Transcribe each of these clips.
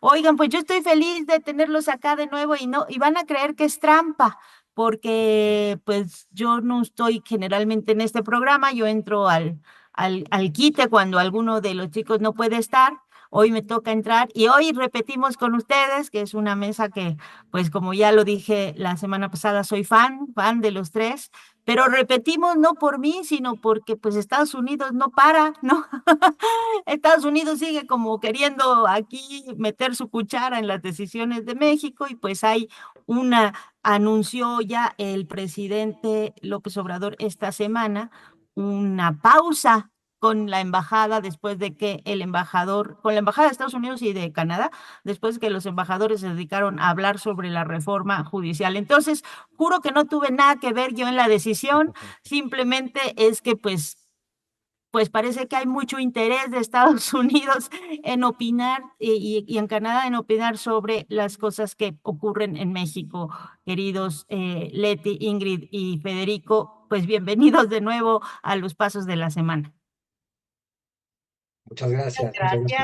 Oigan, pues yo estoy feliz de tenerlos acá de nuevo y van a creer que es trampa, porque pues yo no estoy generalmente en este programa, yo entro al quite cuando alguno de los chicos no puede estar. Hoy me toca entrar y hoy repetimos con ustedes, que es una mesa que, pues como ya lo dije la semana pasada, soy fan de los tres, pero repetimos no por mí, sino porque pues Estados Unidos no para, ¿no? Estados Unidos sigue como queriendo aquí meter su cuchara en las decisiones de México y pues hay anunció ya el presidente López Obrador esta semana una pausa con la embajada después de que con la embajada de Estados Unidos y de Canadá, después que los embajadores se dedicaron a hablar sobre la reforma judicial. Entonces, juro que no tuve nada que ver yo en la decisión, simplemente es que pues parece que hay mucho interés de Estados Unidos en opinar y en Canadá en opinar sobre las cosas que ocurren en México. Queridos Leti, Ingrid y Federico, pues bienvenidos de nuevo a los pasos de la semana. Muchas gracias,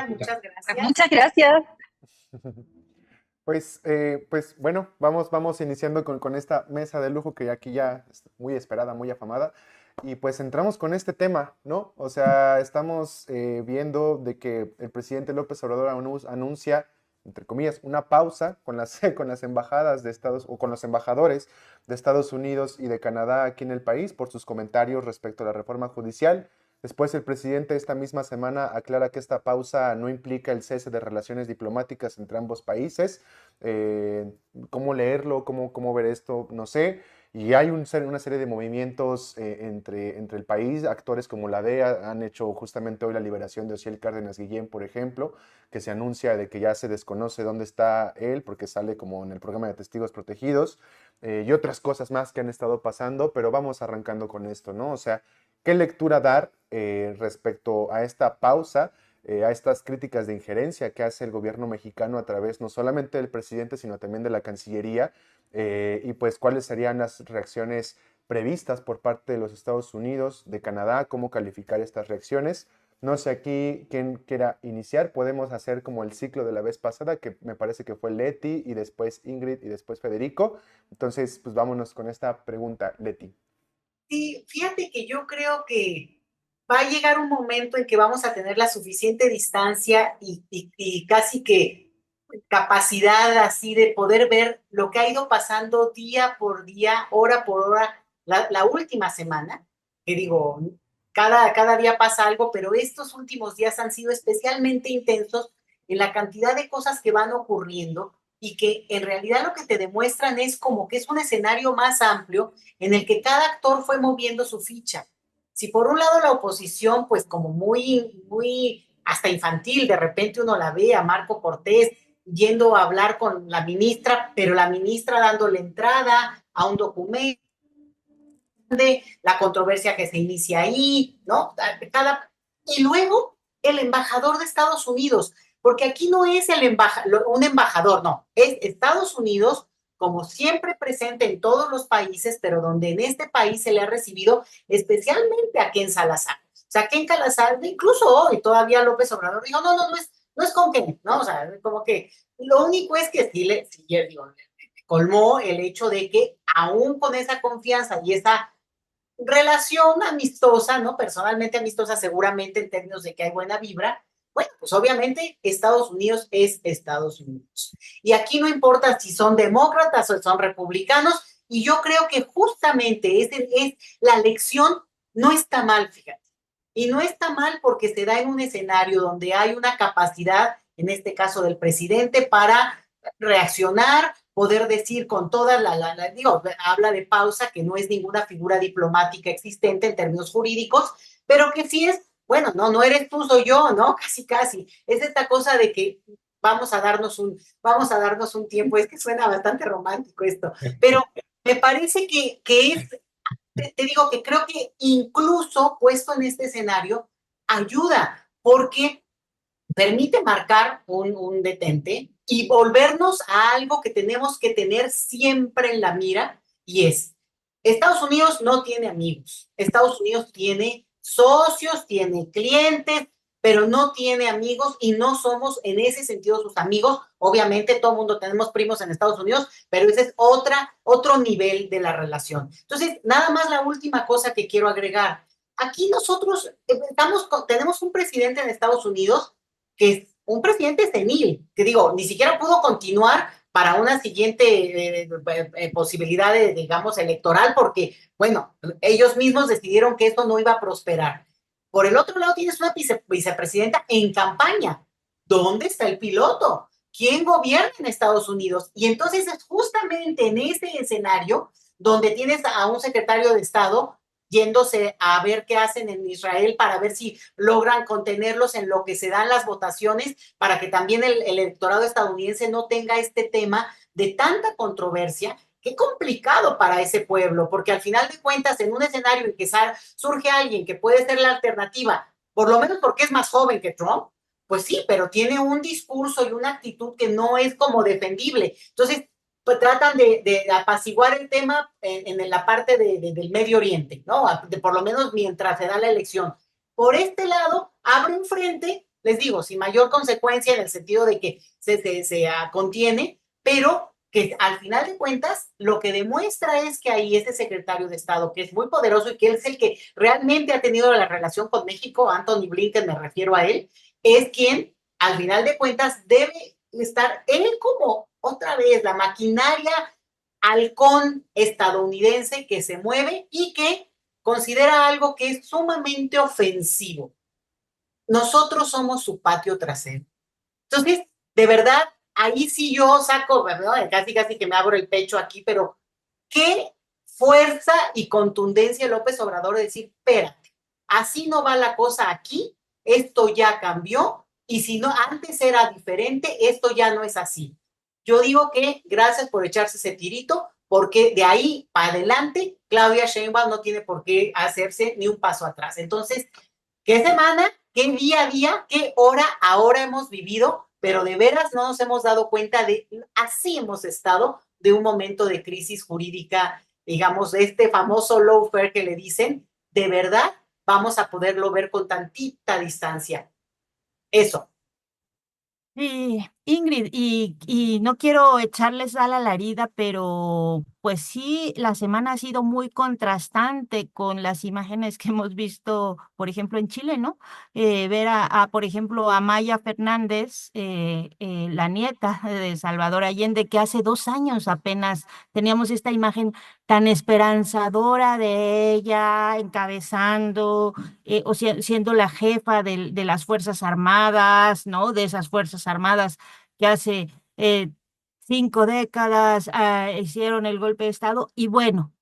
Muchas Pues gracias. muchas gracias. Pues bueno, vamos iniciando con esta mesa de lujo que aquí ya es muy esperada, muy afamada. Y pues entramos con este tema, ¿no? O sea, estamos viendo de que el presidente López Obrador anuncia, entre comillas, una pausa con con las embajadas de o con los embajadores de Estados Unidos y de Canadá aquí en el país por sus comentarios respecto a la reforma judicial. Después el presidente esta misma semana aclara que esta pausa no implica el cese de relaciones diplomáticas entre ambos países. Eh, ¿Cómo leerlo? ¿Cómo ver esto? No sé. Y hay una serie de movimientos entre el país. Actores como la DEA han hecho justamente hoy la liberación de Ociel Cárdenas Guillén, por ejemplo, que se anuncia de que ya se desconoce dónde está él porque sale como en el programa de testigos protegidos, y otras cosas más que han estado pasando, pero vamos arrancando con esto, ¿no? O sea, ¿qué lectura dar respecto a esta pausa, a estas críticas de injerencia que hace el gobierno mexicano a través no solamente del presidente, sino también de la Cancillería? Y pues cuáles serían las reacciones previstas por parte de los Estados Unidos, de Canadá, cómo calificar estas reacciones. No sé aquí quién quiera iniciar, podemos hacer como el ciclo de la vez pasada, que me parece que fue Leti y después Ingrid y después Federico. Entonces, pues vámonos con esta pregunta, Leti. Sí, fíjate que yo creo que va a llegar un momento en que vamos a tener la suficiente distancia y casi que capacidad así de poder ver lo que ha ido pasando día por día, hora por hora, la última semana, que digo, cada día pasa algo, pero estos últimos días han sido especialmente intensos en la cantidad de cosas que van ocurriendo y que en realidad lo que te demuestran es como que es un escenario más amplio en el que cada actor fue moviendo su ficha. Si por un lado la oposición, pues como muy hasta infantil, de repente uno la ve a Marco Cortés yendo a hablar con la ministra, pero la ministra dándole entrada a un documento, la controversia que se inicia ahí, ¿no? Y luego el embajador de Estados Unidos, porque aquí no es un embajador, no, es Estados Unidos como siempre presente en todos los países, pero donde en este país se le ha recibido especialmente a Ken Salazar. O sea, Ken Salazar, incluso hoy todavía López Obrador dijo, no es con Ken, ¿no? O sea, como que lo único es que sí digo, colmó el hecho de que aún con esa confianza y esa relación amistosa, ¿no? Personalmente amistosa, seguramente en términos de que hay buena vibra. Bueno, pues obviamente Estados Unidos es Estados Unidos. Y aquí no importa si son demócratas o son republicanos, y yo creo que justamente la lección no está mal, fíjate. Y no está mal porque se da en un escenario donde hay una capacidad, en este caso del presidente, para reaccionar, poder decir con toda digo, habla de pausa, que no es ninguna figura diplomática existente en términos jurídicos, pero que sí es, bueno, no eres tú, soy yo, ¿no? Casi, casi. Es esta cosa de que vamos a darnos un tiempo, es que suena bastante romántico esto, pero me parece que es, te digo que creo que incluso puesto en este escenario, ayuda, porque permite marcar un detente y volvernos a algo que tenemos que tener siempre en la mira, y es, Estados Unidos no tiene amigos, Estados Unidos tiene socios, tiene clientes, pero no tiene amigos y no somos en ese sentido sus amigos. Obviamente todo el mundo tenemos primos en Estados Unidos, pero ese es otro nivel de la relación. Entonces, nada más la última cosa que quiero agregar. Aquí nosotros tenemos un presidente en Estados Unidos que es un presidente senil, que digo, ni siquiera pudo continuar para una siguiente posibilidad de, digamos, electoral, porque, bueno, ellos mismos decidieron que esto no iba a prosperar. Por el otro lado tienes una vicepresidenta en campaña. ¿Dónde está el piloto? ¿Quién gobierna en Estados Unidos? Y entonces es justamente en este escenario donde tienes a un secretario de Estado yéndose a ver qué hacen en Israel para ver si logran contenerlos en lo que se dan las votaciones para que también el electorado estadounidense no tenga este tema de tanta controversia. Qué complicado para ese pueblo, porque al final de cuentas, en un escenario en que surge alguien que puede ser la alternativa, por lo menos porque es más joven que Trump, pues sí, pero tiene un discurso y una actitud que no es como defendible. Entonces, pues tratan de apaciguar el tema en la parte del Medio Oriente, ¿no? Por lo menos mientras se da la elección. Por este lado, abre un frente, les digo, sin mayor consecuencia en el sentido de que se contiene, pero que al final de cuentas lo que demuestra es que ahí ese secretario de Estado, que es muy poderoso y que él es el que realmente ha tenido la relación con México, Anthony Blinken, me refiero a él, es quien al final de cuentas debe estar él como otra vez la maquinaria halcón estadounidense que se mueve y que considera algo que es sumamente ofensivo. Nosotros somos su patio trasero. Entonces, de verdad, ahí sí yo saco, ¿verdad? Casi que me abro el pecho aquí, pero qué fuerza y contundencia López Obrador de decir, espérate, así no va la cosa aquí, esto ya cambió, y si no, antes era diferente, esto ya no es así. Yo digo que gracias por echarse ese tirito, porque de ahí para adelante, Claudia Sheinbaum no tiene por qué hacerse ni un paso atrás. Entonces, qué semana, qué día a día, qué hora ahora hemos vivido, pero de veras no nos hemos dado cuenta de, así hemos estado, de un momento de crisis jurídica, digamos, de este famoso lawfare que le dicen, de verdad vamos a poderlo ver con tantita distancia. Eso. Sí, Ingrid, y no quiero echarles sal a la herida, pero pues sí, la semana ha sido muy contrastante con las imágenes que hemos visto, por ejemplo, en Chile, ¿no? Ver por ejemplo, a Maya Fernández, la nieta de Salvador Allende, que hace 2 años apenas teníamos esta imagen tan esperanzadora de ella encabezando siendo la jefa de las Fuerzas Armadas, ¿no? De esas Fuerzas Armadas que hace 5 décadas hicieron el golpe de Estado. Y bueno,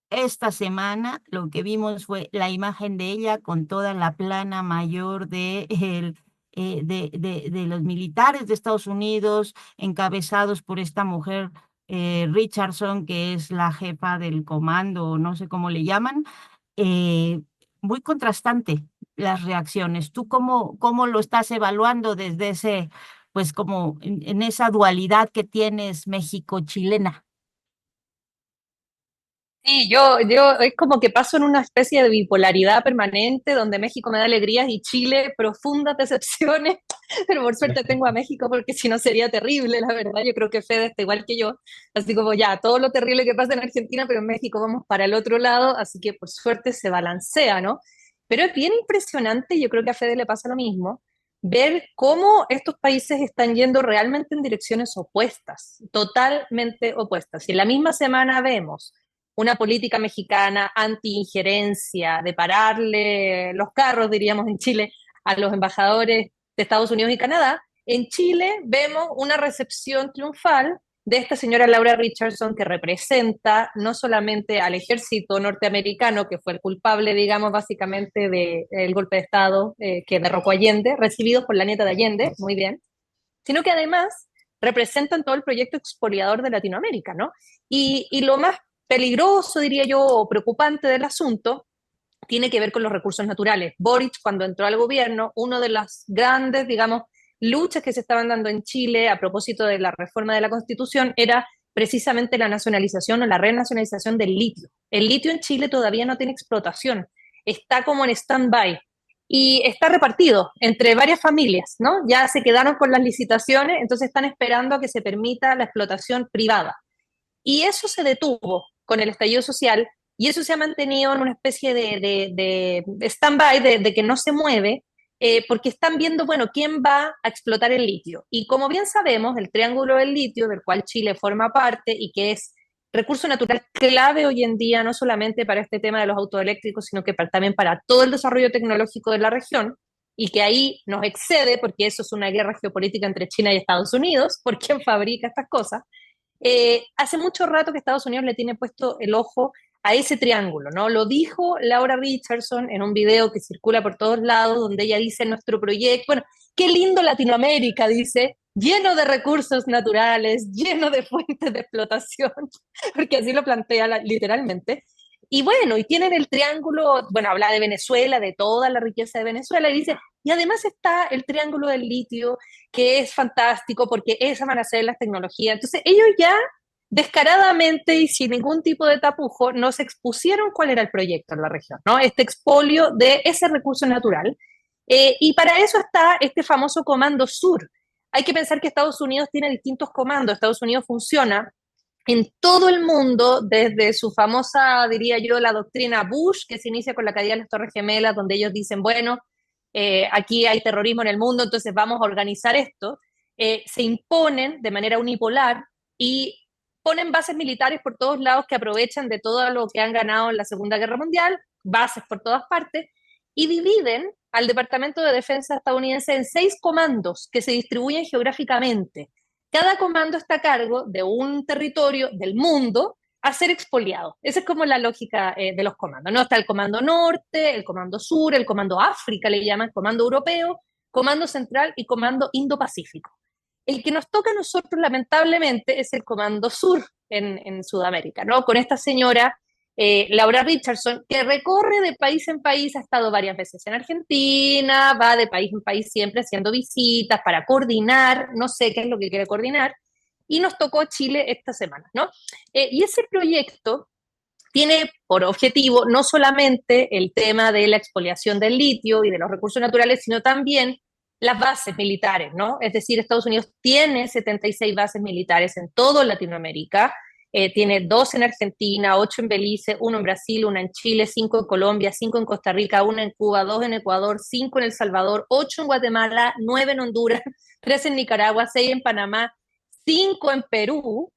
esta semana lo que vimos fue la imagen de ella con toda la plana mayor de los militares de Estados Unidos, encabezados por esta mujer. Richardson, que es la jefa del comando, no sé cómo le llaman, eh, muy contrastante las reacciones. ¿Tú cómo lo estás evaluando desde pues como en esa dualidad que tienes México-chilena? Sí, yo es como que paso en una especie de bipolaridad permanente donde México me da alegrías y Chile profundas decepciones, pero por suerte tengo a México porque si no sería terrible, la verdad. Yo creo que Fede está igual que yo, así como ya, todo lo terrible que pasa en Argentina, pero en México vamos para el otro lado, así que por suerte se balancea, ¿no? Pero es bien impresionante, yo creo que a Fede le pasa lo mismo, ver cómo estos países están yendo realmente en direcciones opuestas, totalmente opuestas. Y en la misma semana vemos una política mexicana anti-injerencia, de pararle los carros, diríamos en Chile, a los embajadores de Estados Unidos y Canadá. En Chile vemos una recepción triunfal de esta señora Laura Richardson, que representa no solamente al ejército norteamericano, que fue el culpable, digamos, básicamente del golpe de Estado que derrocó a Allende, recibido por la nieta de Allende, muy bien, sino que además representan todo el proyecto expoliador de Latinoamérica, ¿no? Y lo más peligroso, diría yo, o preocupante del asunto, tiene que ver con los recursos naturales. Boric, cuando entró al gobierno, una de las grandes, digamos, luchas que se estaban dando en Chile a propósito de la reforma de la Constitución era precisamente la nacionalización o la renacionalización del litio. El litio en Chile todavía no tiene explotación, está como en stand-by. y está repartido entre varias familias, ¿no? Ya se quedaron con las licitaciones, entonces están esperando a que se permita la explotación privada. Y eso se detuvo con el estallido social y eso se ha mantenido en una especie de stand-by, de que no se mueve, porque están viendo, bueno, quién va a explotar el litio. Y como bien sabemos, el triángulo del litio, del cual Chile forma parte y que es recurso natural clave hoy en día, no solamente para este tema de los autos eléctricos, sino que también para todo el desarrollo tecnológico de la región, y que ahí nos excede, porque eso es una guerra geopolítica entre China y Estados Unidos, por quién fabrica estas cosas. Hace mucho rato que Estados Unidos le tiene puesto el ojo a ese triángulo, ¿no? Lo dijo Laura Richardson en un video que circula por todos lados, donde ella dice nuestro proyecto, bueno, qué lindo Latinoamérica, dice, lleno de recursos naturales, lleno de fuentes de explotación, porque así lo plantea literalmente. Y bueno, y tienen el triángulo, bueno, habla de Venezuela, de toda la riqueza de Venezuela, y dice, y además está el triángulo del litio, que es fantástico porque esas van a ser las tecnologías. Entonces ellos ya descaradamente y sin ningún tipo de tapujo nos expusieron cuál era el proyecto en la región, ¿no? Este expolio de ese recurso natural. Y para eso está este famoso Comando Sur. Hay que pensar que Estados Unidos tiene distintos comandos. Estados Unidos funciona en todo el mundo, desde su famosa, diría yo, la doctrina Bush, que se inicia con la caída de las Torres Gemelas, donde ellos dicen, bueno, aquí hay terrorismo en el mundo, entonces vamos a organizar esto, se imponen de manera unipolar y ponen bases militares por todos lados que aprovechan de todo lo que han ganado en la Segunda Guerra Mundial, bases por todas partes, y dividen al Departamento de Defensa estadounidense en 6 comandos que se distribuyen geográficamente. Cada comando está a cargo de un territorio del mundo a ser expoliado. Esa es como la lógica de los comandos, ¿no? Está el comando norte, el comando sur, el comando África, le llaman comando europeo, comando central y comando Indo-Pacífico. El que nos toca a nosotros, lamentablemente, es el comando sur en Sudamérica, ¿no? Con esta señora, Laura Richardson, que recorre de país en país, ha estado varias veces en Argentina, va de país en país siempre haciendo visitas para coordinar, no sé qué es lo que quiere coordinar, y nos tocó Chile esta semana, ¿no? Y ese proyecto tiene por objetivo no solamente el tema de la expoliación del litio y de los recursos naturales, sino también las bases militares, ¿no? Es decir, Estados Unidos tiene 76 bases militares en toda Latinoamérica, tiene 2 en Argentina, 8 en Belice, 1 en Brasil, 1 en Chile, 5 en Colombia, 5 en Costa Rica, 1 en Cuba, 2 en Ecuador, 5 en El Salvador, 8 en Guatemala, 9 en Honduras, 3 en Nicaragua, 6 en Panamá, 5 en Perú,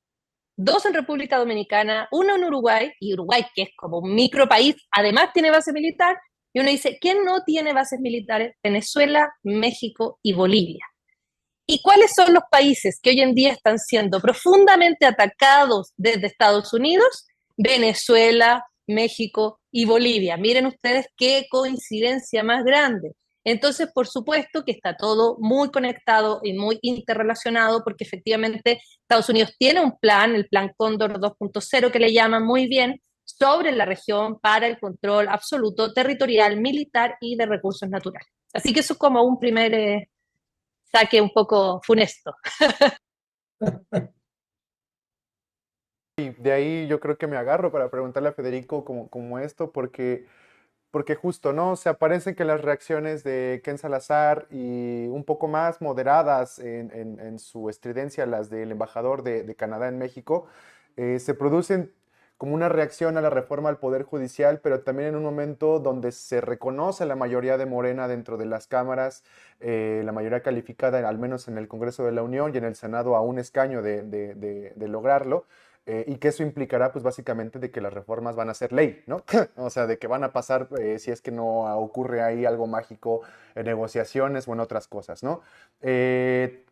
2 en República Dominicana, 1 en Uruguay, y Uruguay, que es como un micro país, además tiene base militar, y uno dice, ¿quién no tiene bases militares? Venezuela, México y Bolivia. ¿Y cuáles son los países que hoy en día están siendo profundamente atacados desde Estados Unidos? Venezuela, México y Bolivia. Miren ustedes qué coincidencia más grande. Entonces, por supuesto que está todo muy conectado y muy interrelacionado porque efectivamente Estados Unidos tiene un plan, el plan Cóndor 2.0 que le llaman muy bien, sobre la región para el control absoluto territorial, militar y de recursos naturales. Así que eso es como un primer saque un poco funesto. Y de ahí yo creo que me agarro para preguntarle a Federico como esto, porque justo, ¿no? O sea, parece que las reacciones de Ken Salazar y un poco más moderadas en su estridencia, las del embajador de Canadá en México, se producen como una reacción a la reforma al Poder Judicial, pero también en un momento donde se reconoce la mayoría de Morena dentro de las cámaras, la mayoría calificada, al menos en el Congreso de la Unión y en el Senado a un escaño de lograrlo. Y que eso implicará, pues básicamente, de que las reformas van a ser ley, ¿no? O sea, de que van a pasar, si es que no ocurre ahí algo mágico en negociaciones o en otras cosas, ¿no?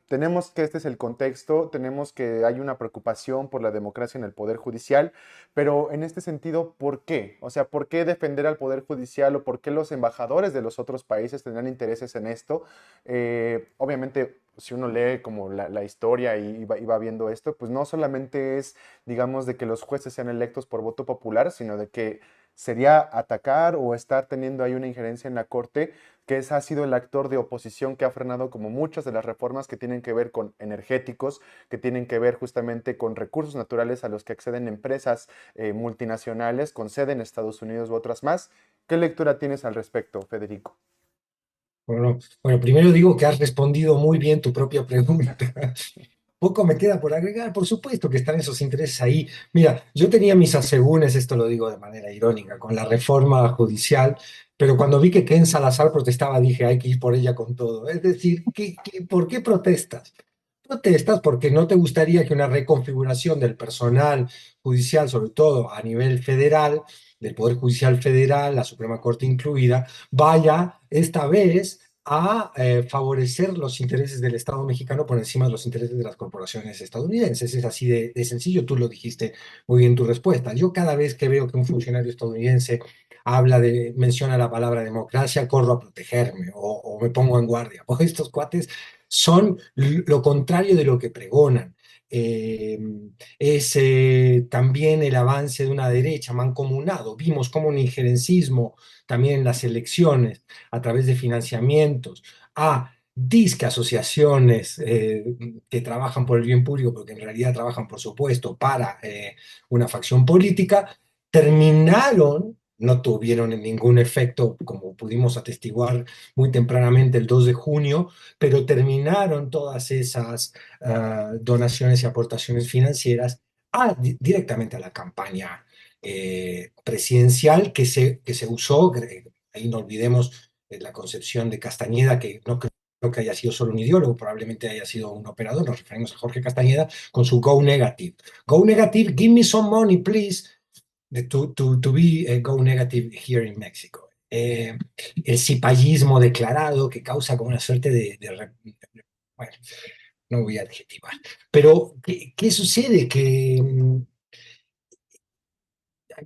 Tenemos que este es el contexto, tenemos que hay una preocupación por la democracia en el Poder Judicial, pero en este sentido, ¿por qué? O sea, ¿por qué defender al Poder Judicial o por qué los embajadores de los otros países tendrán intereses en esto? Obviamente, si uno lee como la historia y va viendo esto, pues no solamente es, digamos, de que los jueces sean electos por voto popular, sino de que sería atacar o estar teniendo ahí una injerencia en la Corte, que ha sido el actor de oposición que ha frenado como muchas de las reformas que tienen que ver con energéticos, que tienen que ver justamente con recursos naturales a los que acceden empresas multinacionales con sede en Estados Unidos u otras más. ¿Qué lectura tienes al respecto, Federico? Bueno, primero digo que has respondido muy bien tu propia pregunta. Poco me queda por agregar, por supuesto que están esos intereses ahí. Mira, yo tenía mis asegúnes, esto lo digo de manera irónica, con la reforma judicial, pero cuando vi que Ken Salazar protestaba, dije, hay que ir por ella con todo. Es decir, ¿por qué protestas? Protestas porque no te gustaría que una reconfiguración del personal judicial, sobre todo a nivel federal, del Poder Judicial Federal, la Suprema Corte incluida, vaya esta vez a favorecer los intereses del Estado mexicano por encima de los intereses de las corporaciones estadounidenses. Es así de sencillo, tú lo dijiste muy bien en tu respuesta. Yo cada vez que veo que un funcionario estadounidense menciona la palabra democracia, corro a protegerme o me pongo en guardia, porque estos cuates son lo contrario de lo que pregonan. Eh, es también el avance de una derecha mancomunado. Vimos como un injerencismo también en las elecciones a través de financiamientos a disque asociaciones que trabajan por el bien público, porque en realidad trabajan, por supuesto, para una facción política, terminaron, no tuvieron ningún efecto, como pudimos atestiguar muy tempranamente el 2 de junio, pero terminaron todas esas donaciones y aportaciones financieras directamente a la campaña presidencial que se usó. Ahí no olvidemos la concepción de Castañeda, que no creo que haya sido solo un ideólogo, probablemente haya sido un operador. Nos referimos a Jorge Castañeda con su Go Negative. Go Negative, give me some money, please, to be Go Negative here in Mexico. El cipallismo declarado que causa como una suerte bueno, no voy a adjetivar. Pero, ¿qué sucede? Que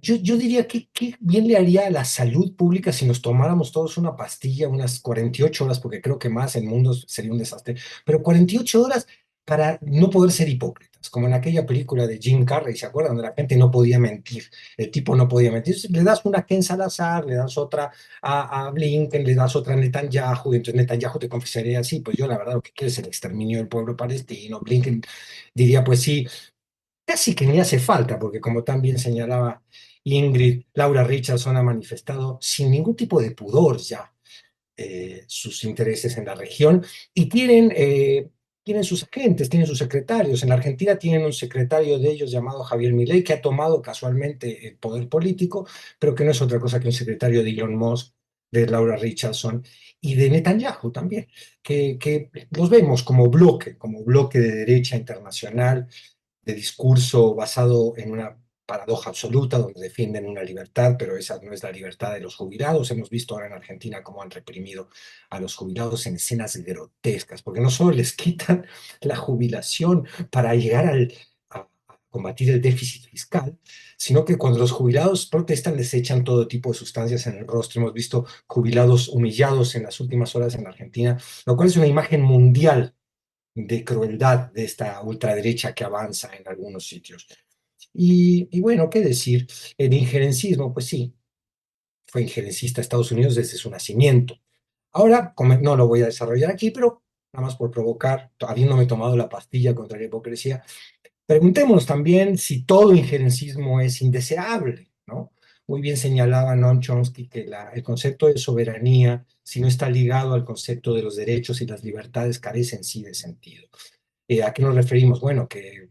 yo diría que qué bien le haría a la salud pública si nos tomáramos todos una pastilla unas 48 horas, porque creo que más en mundo sería un desastre, pero 48 horas para no poder ser hipócritas, como en aquella película de Jim Carrey, ¿se acuerdan? Donde la gente no podía mentir, el tipo no podía mentir. Entonces, le das una a Ken Salazar, le das otra a Blinken, le das otra a Netanyahu, y entonces Netanyahu te confesaría así, pues yo la verdad lo que quiero es el exterminio del pueblo palestino. Blinken diría, pues sí, casi que ni hace falta, porque como también señalaba Ingrid, Laura Richardson ha manifestado sin ningún tipo de pudor ya sus intereses en la región y tienen sus agentes, tienen sus secretarios. En la Argentina tienen un secretario de ellos llamado Javier Milei, que ha tomado casualmente el poder político, pero que no es otra cosa que un secretario de Elon Musk, de Laura Richardson y de Netanyahu también, que los vemos como bloque de derecha internacional, de discurso basado en una paradoja absoluta, donde defienden una libertad, pero esa no es la libertad de los jubilados. Hemos visto ahora en Argentina cómo han reprimido a los jubilados en escenas grotescas, porque no solo les quitan la jubilación para llegar a combatir el déficit fiscal, sino que cuando los jubilados protestan les echan todo tipo de sustancias en el rostro. Hemos visto jubilados humillados en las últimas horas en Argentina, lo cual es una imagen mundial de crueldad de esta ultraderecha que avanza en algunos sitios. Y bueno, ¿qué decir? El injerencismo, pues sí, fue injerencista Estados Unidos desde su nacimiento. Ahora, no lo voy a desarrollar aquí, pero nada más por provocar, habiéndome tomado la pastilla contra la hipocresía, preguntémonos también si todo injerencismo es indeseable, ¿no? Muy bien señalaba Noam Chomsky que el concepto de soberanía, si no está ligado al concepto de los derechos y las libertades, carece en sí de sentido. ¿A qué nos referimos? Bueno, que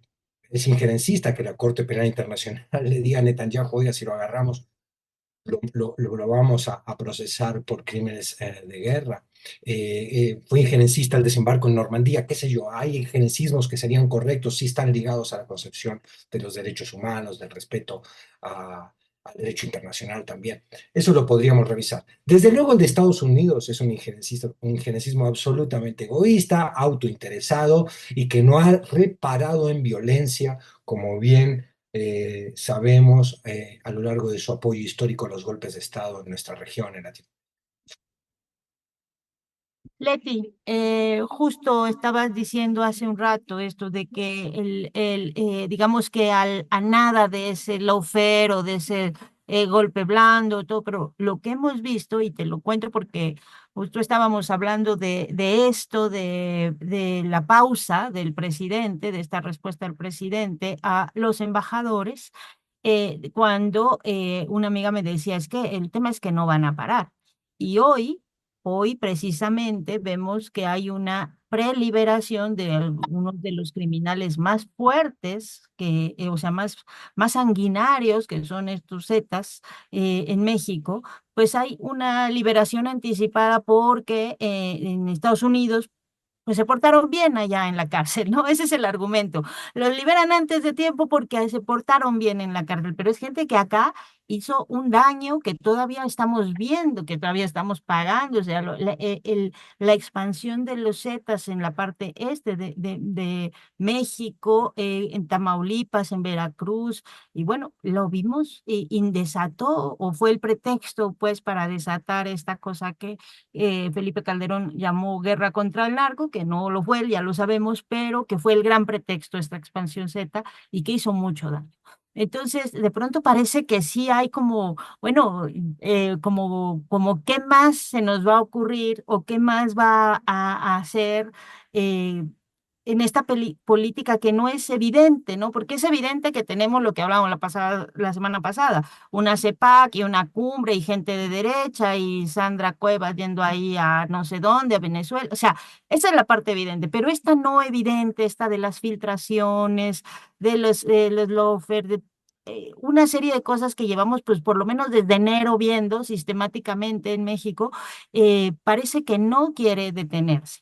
es injerencista que la Corte Penal Internacional le diga a Netanyahu, oiga, si lo agarramos, lo vamos a procesar por crímenes de guerra. Fue injerencista el desembarco en Normandía, qué sé yo, hay injerencismos que serían correctos, sí están ligados a la concepción de los derechos humanos, del respeto al derecho internacional también. Eso lo podríamos revisar. Desde luego el de Estados Unidos es un injerencismo absolutamente egoísta, autointeresado y que no ha reparado en violencia, como bien sabemos a lo largo de su apoyo histórico a los golpes de Estado en nuestra región, en Latinoamérica. Leti, justo estabas diciendo hace un rato esto de que digamos que a nada de ese lawfare o de ese golpe blando, todo, pero lo que hemos visto, y te lo cuento porque justo estábamos hablando de esto, de la pausa del presidente, de esta respuesta del presidente a los embajadores, cuando una amiga me decía, es que el tema es que no van a parar. Y hoy hoy precisamente vemos que hay una preliberación de algunos de los criminales más fuertes, o sea, más sanguinarios, que son estos Zetas en México. Pues hay una liberación anticipada porque en Estados Unidos pues se portaron bien allá en la cárcel, ¿no? Ese es el argumento. Los liberan antes de tiempo porque se portaron bien en la cárcel, pero es gente que acá hizo un daño que todavía estamos viendo, que todavía estamos pagando. O sea, la expansión de los Zetas en la parte este de México, en Tamaulipas, en Veracruz, y bueno, lo vimos y desató, o fue el pretexto, pues, para desatar esta cosa que Felipe Calderón llamó guerra contra el narco, que no lo fue, ya lo sabemos, pero que fue el gran pretexto esta expansión Z y que hizo mucho daño. Entonces, de pronto parece que sí hay como, bueno, como qué más se nos va a ocurrir o qué más va a hacer eh, en esta política que no es evidente, ¿no? Porque es evidente que tenemos lo que hablábamos la semana pasada, una CEPAC y una cumbre y gente de derecha y Sandra Cuevas yendo ahí a no sé dónde, a Venezuela. O sea, esa es la parte evidente, pero esta no evidente, esta de las filtraciones, de los lofer, una serie de cosas que llevamos, pues por lo menos desde enero viendo sistemáticamente en México, parece que no quiere detenerse.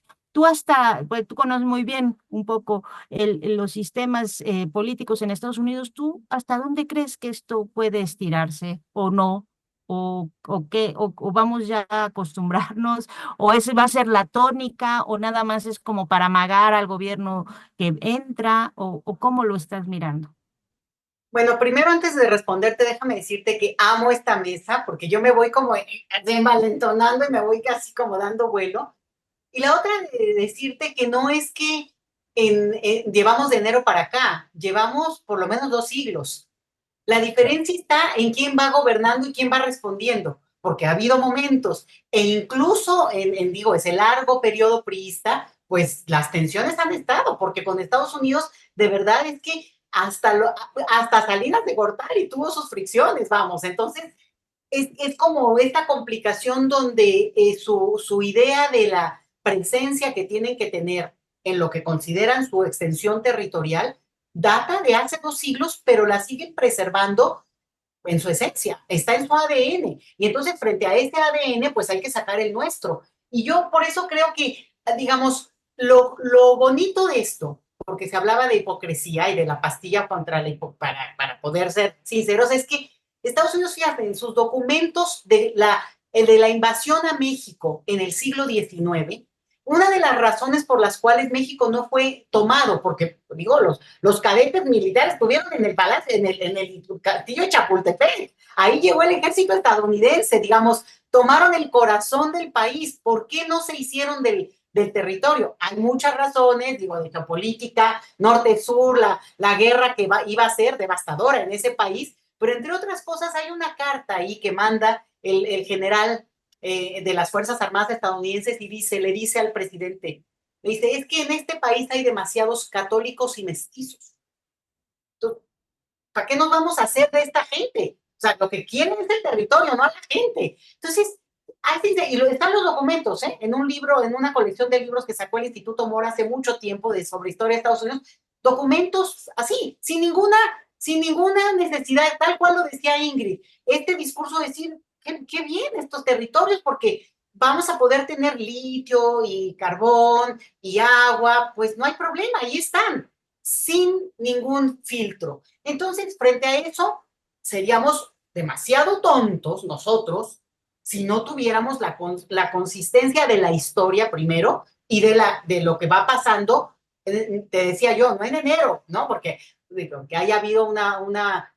Pues tú conoces muy bien un poco los sistemas políticos en Estados Unidos. ¿Tú hasta dónde crees que esto puede estirarse o no? ¿O qué? ¿O vamos ya a acostumbrarnos? ¿O ese va a ser la tónica? ¿O nada más es como para amagar al gobierno que entra? ¿O cómo lo estás mirando? Bueno, primero antes de responderte, déjame decirte que amo esta mesa porque yo me voy como envalentonando y me voy casi como dando vuelo. Y la otra de decirte que no es que llevamos de enero para acá, llevamos por lo menos 2 siglos. La diferencia está en quién va gobernando y quién va respondiendo, porque ha habido momentos, e incluso digo, ese largo periodo priista, pues las tensiones han estado, porque con Estados Unidos, de verdad es que hasta Salinas de Gortari tuvo sus fricciones, vamos, entonces es como esta complicación donde su idea de la presencia que tienen que tener en lo que consideran su extensión territorial data de hace 2 siglos, pero la siguen preservando en su esencia, está en su ADN. Y entonces frente a este ADN, pues hay que sacar el nuestro. Y yo por eso creo que, digamos, lo bonito de esto, porque se hablaba de hipocresía y de la pastilla contra para poder ser sinceros, es que Estados Unidos, fíjate, en sus documentos el de la invasión a México en el siglo XIX, una de las razones por las cuales México no fue tomado, porque digo, los cadetes militares estuvieron en el palacio, en el castillo de Chapultepec, ahí llegó el ejército estadounidense, digamos, tomaron el corazón del país. ¿Por qué no se hicieron del territorio? Hay muchas razones, digo, de geopolítica, norte-sur, la guerra que iba a ser devastadora en ese país, pero entre otras cosas hay una carta ahí que manda el general de las Fuerzas Armadas estadounidenses y le dice al presidente, le dice, es que en este país hay demasiados católicos y mestizos. Entonces, ¿para qué nos vamos a hacer de esta gente? O sea, lo que quieren es el territorio, no a la gente. Entonces, y están los documentos, en un libro, en una colección de libros que sacó el Instituto Mora hace mucho tiempo sobre historia de Estados Unidos, documentos así, sin ninguna necesidad, tal cual lo decía Ingrid, este discurso de decir, qué bien estos territorios, porque vamos a poder tener litio y carbón y agua, pues no hay problema, ahí están, sin ningún filtro. Entonces, frente a eso, seríamos demasiado tontos nosotros si no tuviéramos la consistencia de la historia primero y de lo que va pasando, te decía yo, no en enero, ¿no? Porque que haya habido una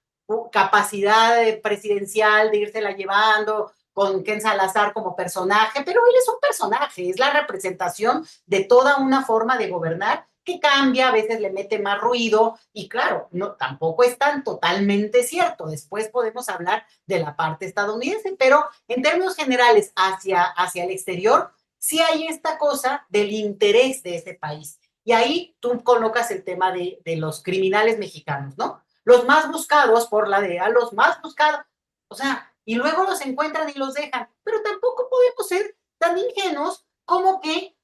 capacidad presidencial de írsela llevando con Ken Salazar como personaje, pero él es un personaje, es la representación de toda una forma de gobernar que cambia, a veces le mete más ruido y claro, no, tampoco es tan totalmente cierto. Después podemos hablar de la parte estadounidense, pero en términos generales hacia el exterior, sí hay esta cosa del interés de ese país. Y ahí tú colocas el tema de los criminales mexicanos, ¿no? Los más buscados por la DEA, los más buscados, o sea, y luego los encuentran y los dejan, pero tampoco podemos ser tan ingenuos como que,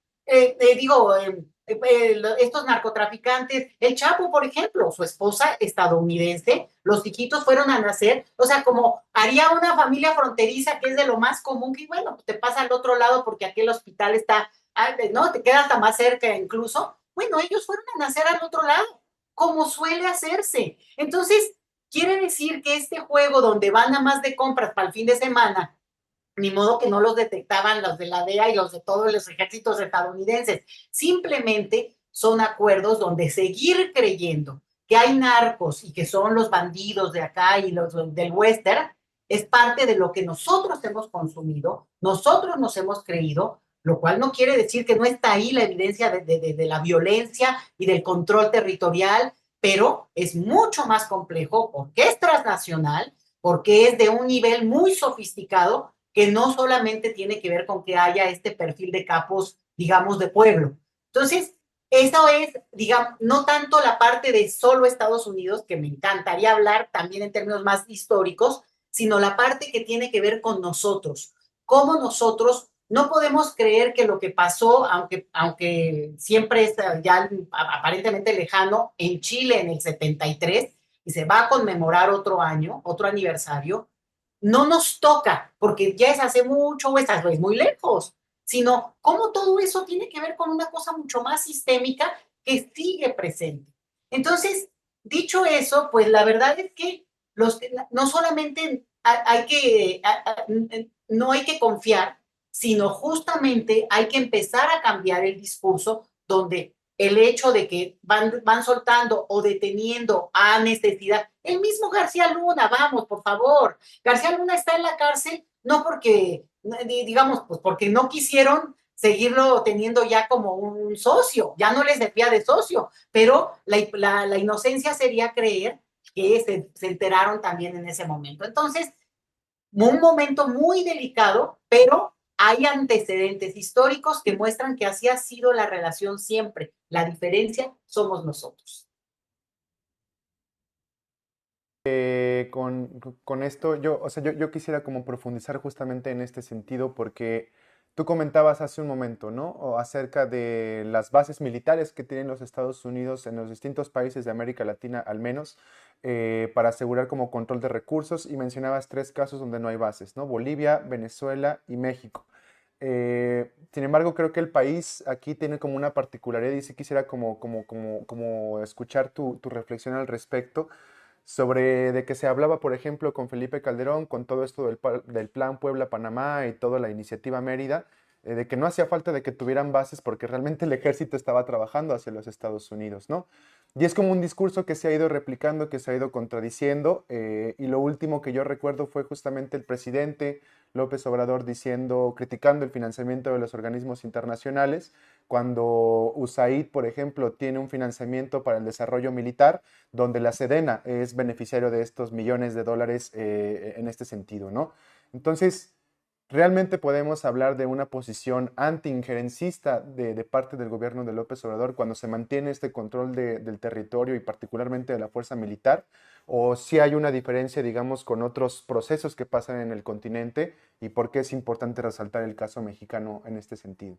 estos narcotraficantes, el Chapo, por ejemplo, su esposa estadounidense, los hijitos fueron a nacer, o sea, como haría una familia fronteriza, que es de lo más común, que bueno, pues te pasa al otro lado porque aquí el hospital está, ¿no? Te queda hasta más cerca incluso. Bueno, ellos fueron a nacer al otro lado, como suele hacerse. Entonces, quiere decir que este juego donde van a más de compras para el fin de semana, ni modo que no los detectaban los de la DEA y los de todos los ejércitos estadounidenses. Simplemente son acuerdos donde seguir creyendo que hay narcos y que son los bandidos de acá y los del western es parte de lo que nosotros hemos consumido, nosotros nos hemos creído, lo cual no quiere decir que no está ahí la evidencia de la violencia y del control territorial, pero es mucho más complejo porque es transnacional, porque es de un nivel muy sofisticado que no solamente tiene que ver con que haya este perfil de capos, digamos, de pueblo. Entonces, eso es, digamos, no tanto la parte de solo Estados Unidos, que me encantaría hablar también en términos más históricos, sino la parte que tiene que ver con nosotros. Cómo nosotros no podemos creer que lo que pasó, aunque siempre es ya aparentemente lejano, en Chile en el 73, y se va a conmemorar otro año, otro aniversario, no nos toca, porque ya es hace mucho o es muy lejos, sino cómo todo eso tiene que ver con una cosa mucho más sistémica que sigue presente. Entonces, dicho eso, pues la verdad es que no solamente no hay que confiar, sino justamente hay que empezar a cambiar el discurso donde el hecho de que van soltando o deteniendo a necesidad. El mismo García Luna, vamos, por favor. García Luna está en la cárcel no porque, digamos, pues porque no quisieron seguirlo teniendo ya como un socio, ya no les servía de socio, pero la inocencia sería creer que se enteraron también en ese momento. Entonces, un momento muy delicado, pero hay antecedentes históricos que muestran que así ha sido la relación siempre. La diferencia somos nosotros. Con esto, o sea, yo quisiera como profundizar justamente en este sentido porque tú comentabas hace un momento, ¿no? O acerca de las bases militares que tienen los Estados Unidos en los distintos países de América Latina, al menos, para asegurar como control de recursos y mencionabas tres casos donde no hay bases, ¿no? Bolivia, Venezuela y México. Sin embargo, creo que el país aquí tiene como una particularidad y sí quisiera como escuchar tu reflexión al respecto sobre de que se hablaba, por ejemplo, con Felipe Calderón, con todo esto del Plan Puebla-Panamá y toda la iniciativa Mérida, de que no hacía falta de que tuvieran bases porque realmente el ejército estaba trabajando hacia los Estados Unidos, ¿no? Y es como un discurso que se ha ido replicando, que se ha ido contradiciendo, y lo último que yo recuerdo fue justamente el presidente López Obrador diciendo, criticando el financiamiento de los organismos internacionales, cuando USAID, por ejemplo, tiene un financiamiento para el desarrollo militar, donde la Sedena es beneficiario de estos millones de dólares en este sentido, ¿no? Entonces, realmente podemos hablar de una posición anti-injerencista de parte del gobierno de López Obrador cuando se mantiene este control del territorio y particularmente de la fuerza militar, o si hay una diferencia, digamos, con otros procesos que pasan en el continente y por qué es importante resaltar el caso mexicano en este sentido.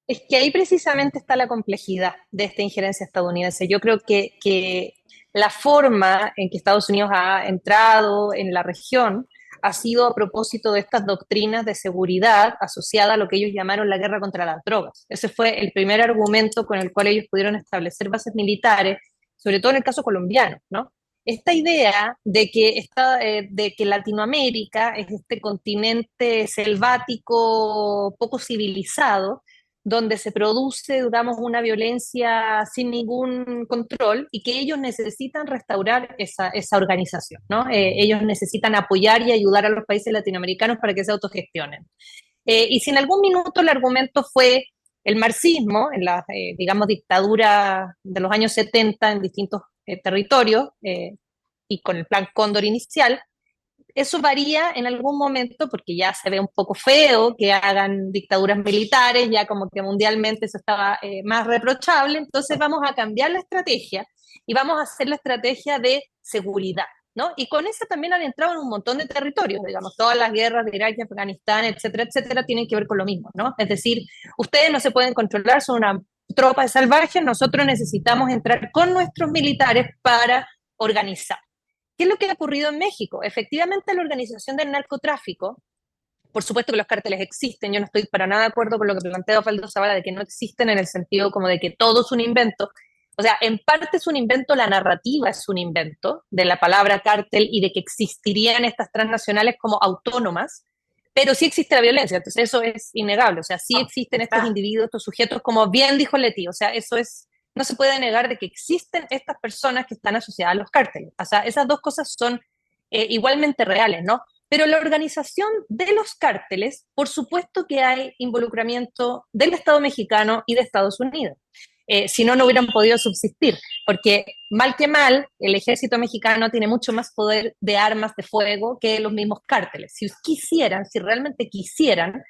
Es que ahí precisamente está la complejidad de esta injerencia estadounidense. Yo creo que la forma en que Estados Unidos ha entrado en la región ha sido a propósito de estas doctrinas de seguridad asociadas a lo que ellos llamaron la guerra contra las drogas. Ese fue el primer argumento con el cual ellos pudieron establecer bases militares, sobre todo en el caso colombiano, ¿no? Esta idea de que Latinoamérica es este continente selvático, poco civilizado, donde se produce, digamos, una violencia sin ningún control y que ellos necesitan restaurar esa organización, ¿no? Ellos necesitan apoyar y ayudar a los países latinoamericanos para que se autogestionen. Y si en algún minuto el argumento fue el marxismo, en la, digamos, dictadura de los años 70 en distintos territorios, y con el plan Cóndor inicial, eso varía en algún momento porque ya se ve un poco feo que hagan dictaduras militares, ya como que mundialmente eso estaba más reprochable, entonces vamos a cambiar la estrategia y vamos a hacer la estrategia de seguridad. ¿no? Y con esa también han entrado en un montón de territorios, digamos, todas las guerras de Irak y Afganistán, etcétera, etcétera, tienen que ver con lo mismo, ¿no? Es decir, ustedes no se pueden controlar, son una tropa de salvajes, nosotros necesitamos entrar con nuestros militares para organizar. ¿Qué es lo que ha ocurrido en México? Efectivamente, la organización del narcotráfico, por supuesto que los cárteles existen, yo no estoy para nada de acuerdo con lo que plantea Osvaldo Zavala de que no existen en el sentido como de que todo es un invento. O sea, en parte es un invento, la narrativa es un invento de la palabra cártel y de que existirían estas transnacionales como autónomas, pero sí existe la violencia, entonces eso es innegable, o sea, sí existen estos individuos, estos sujetos, como bien dijo Leti, o sea, eso es, no se puede negar de que existen estas personas que están asociadas a los cárteles, o sea, esas dos cosas son igualmente reales, ¿no? Pero la organización de los cárteles, por supuesto que hay involucramiento del Estado mexicano y de Estados Unidos. Si no, no hubieran podido subsistir, porque mal que mal, el ejército mexicano tiene mucho más poder de armas de fuego que los mismos cárteles. Si quisieran, si realmente quisieran,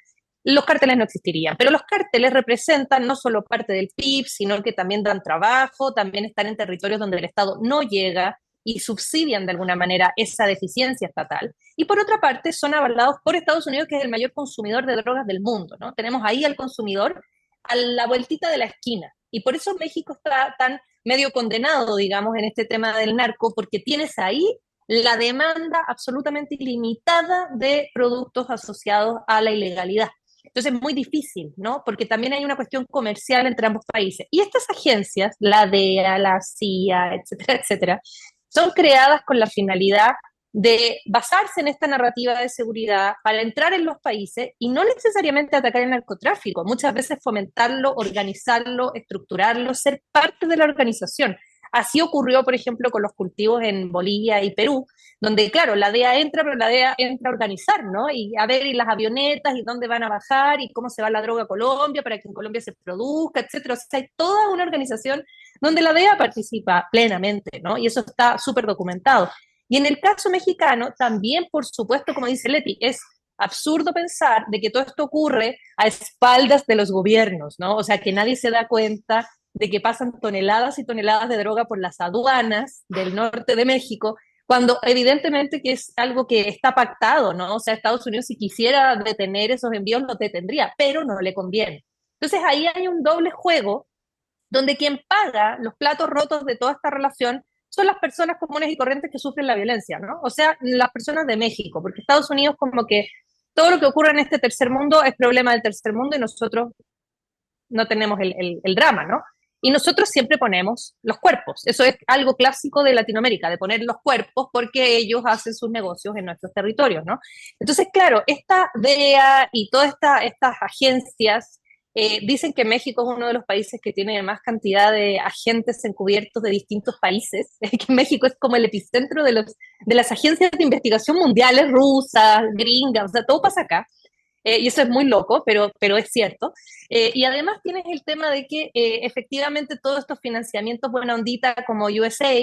los cárteles no existirían. Pero los cárteles representan no solo parte del PIB, sino que también dan trabajo, también están en territorios donde el Estado no llega y subsidian de alguna manera esa deficiencia estatal. Y por otra parte, son avalados por Estados Unidos, que es el mayor consumidor de drogas del mundo, ¿no? Tenemos ahí al consumidor a la vueltita de la esquina. Y por eso México está tan medio condenado, digamos, en este tema del narco, porque tienes ahí la demanda absolutamente ilimitada de productos asociados a la ilegalidad. Entonces es muy difícil, ¿no? Porque también hay una cuestión comercial entre ambos países. Y estas agencias, la DEA, la CIA, etcétera, etcétera, son creadas con la finalidad de basarse en esta narrativa de seguridad para entrar en los países y no necesariamente atacar el narcotráfico, muchas veces fomentarlo, organizarlo, estructurarlo, ser parte de la organización. Así ocurrió, por ejemplo, con los cultivos en Bolivia y Perú, donde, claro, la DEA entra, pero la DEA entra a organizar, ¿no? Y a ver, y las avionetas, y dónde van a bajar, y cómo se va la droga a Colombia, para que en Colombia se produzca, etcétera. O sea, hay toda una organización donde la DEA participa plenamente, ¿no? Y eso está súper documentado. Y en el caso mexicano, también, por supuesto, como dice Leti, es absurdo pensar de que todo esto ocurre a espaldas de los gobiernos, ¿no? O sea, que nadie se da cuenta de que pasan toneladas y toneladas de droga por las aduanas del norte de México, cuando evidentemente que es algo que está pactado, ¿no? O sea, Estados Unidos si quisiera detener esos envíos los detendría, pero no le conviene. Entonces ahí hay un doble juego donde quien paga los platos rotos de toda esta relación son las personas comunes y corrientes que sufren la violencia, ¿no? O sea, las personas de México, porque Estados Unidos como que todo lo que ocurre en este tercer mundo es problema del tercer mundo y nosotros no tenemos el drama, ¿no? Y nosotros siempre ponemos los cuerpos. Eso es algo clásico de Latinoamérica, de poner los cuerpos porque ellos hacen sus negocios en nuestros territorios, ¿no? Entonces, claro, esta DEA y todas estas agencias dicen que México es uno de los países que tiene más cantidad de agentes encubiertos de distintos países, que México es como el epicentro de las agencias de investigación mundiales, rusas, gringas, o sea, todo pasa acá. Y eso es muy loco, pero es cierto. Y además tienes el tema de que efectivamente todos estos financiamientos buena ondita como USA,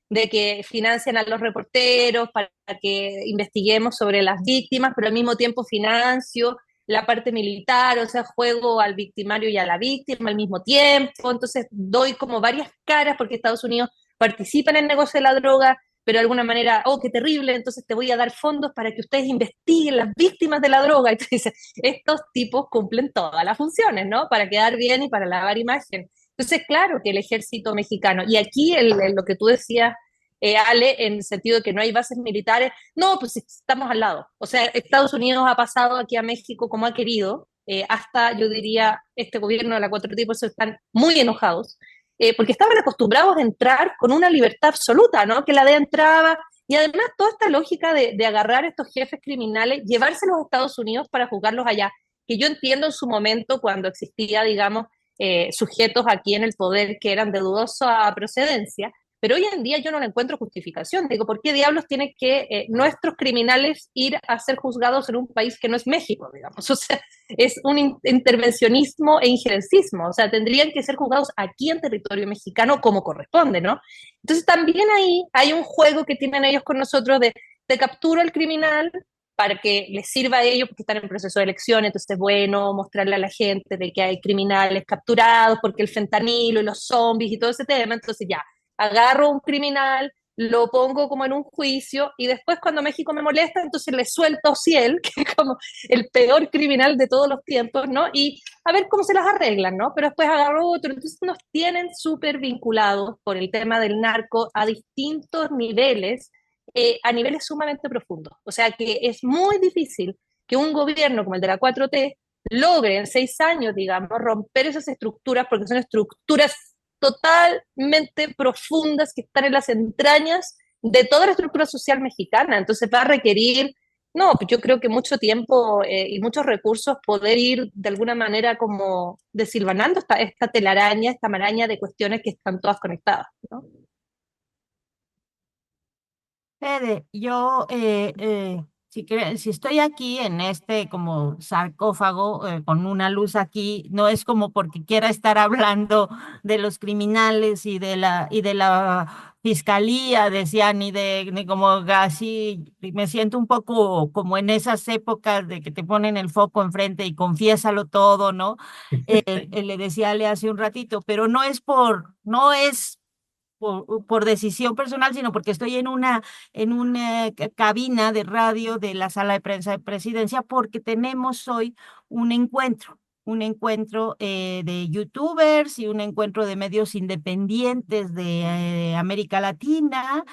de que financian a los reporteros para que investiguemos sobre las víctimas, pero al mismo tiempo financio la parte militar, o sea, juego al victimario y a la víctima al mismo tiempo, entonces doy como varias caras porque Estados Unidos participa en el negocio de la droga, pero de alguna manera, oh, qué terrible, entonces te voy a dar fondos para que ustedes investiguen las víctimas de la droga. Entonces, estos tipos cumplen todas las funciones, ¿no? Para quedar bien y para lavar imagen. Entonces, claro que el ejército mexicano, y aquí lo que tú decías, Ale, en el sentido de que no hay bases militares, no, pues estamos al lado. O sea, Estados Unidos ha pasado aquí a México como ha querido, hasta, yo diría, este gobierno de la 4T, por eso están muy enojados, porque estaban acostumbrados a entrar con una libertad absoluta, ¿no? Que la DEA entraba, y además toda esta lógica de agarrar a estos jefes criminales, llevárselos a Estados Unidos para juzgarlos allá, que yo entiendo en su momento cuando existía, digamos, sujetos aquí en el poder que eran de dudosa procedencia, pero hoy en día yo no le encuentro justificación. Digo, ¿por qué diablos tienen que nuestros criminales ir a ser juzgados en un país que no es México, digamos? O sea, es un intervencionismo e injerencismo. O sea, tendrían que ser juzgados aquí en territorio mexicano como corresponde, ¿no? Entonces también ahí hay un juego que tienen ellos con nosotros de captura al criminal para que les sirva a ellos porque están en proceso de elección, entonces es bueno mostrarle a la gente de que hay criminales capturados porque el fentanilo y los zombies y todo ese tema, entonces ya, agarro un criminal, lo pongo como en un juicio y después cuando México me molesta, entonces le suelto a Ciel, que es como el peor criminal de todos los tiempos, ¿no? Y a ver cómo se las arreglan, ¿no? Pero después agarro otro. Entonces nos tienen súper vinculados por el tema del narco a distintos niveles, a niveles sumamente profundos. O sea que es muy difícil que un gobierno como el de la 4T logre en 6 años, digamos, romper esas estructuras, porque son estructuras totalmente profundas que están en las entrañas de toda la estructura social mexicana. Entonces va a requerir, no, pues yo creo que mucho tiempo y muchos recursos poder ir de alguna manera como desilvanando esta telaraña, esta maraña de cuestiones que están todas conectadas, ¿no? Fede, yo, si estoy aquí en este como sarcófago con una luz aquí, no es como porque quiera estar hablando de los criminales y de la fiscalía, decía, ni como así, me siento un poco como en esas épocas de que te ponen el foco enfrente y confiésalo todo, ¿no? Le decía Ale hace un ratito, pero no es por decisión personal, sino porque estoy en una cabina de radio de la sala de prensa de presidencia, porque tenemos hoy un encuentro de youtubers y un encuentro de medios independientes de América Latina.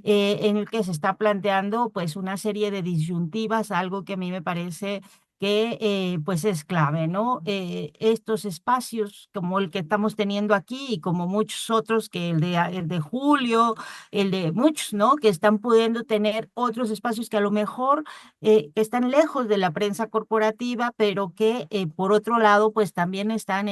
En el que se está planteando pues una serie de disyuntivas, algo que a mí me parece que pues es clave, ¿no? Estos espacios como el que estamos teniendo aquí y como muchos otros, que el de Julio, el de muchos, ¿no? Que están pudiendo tener otros espacios que a lo mejor están lejos de la prensa corporativa, pero que por otro lado pues también están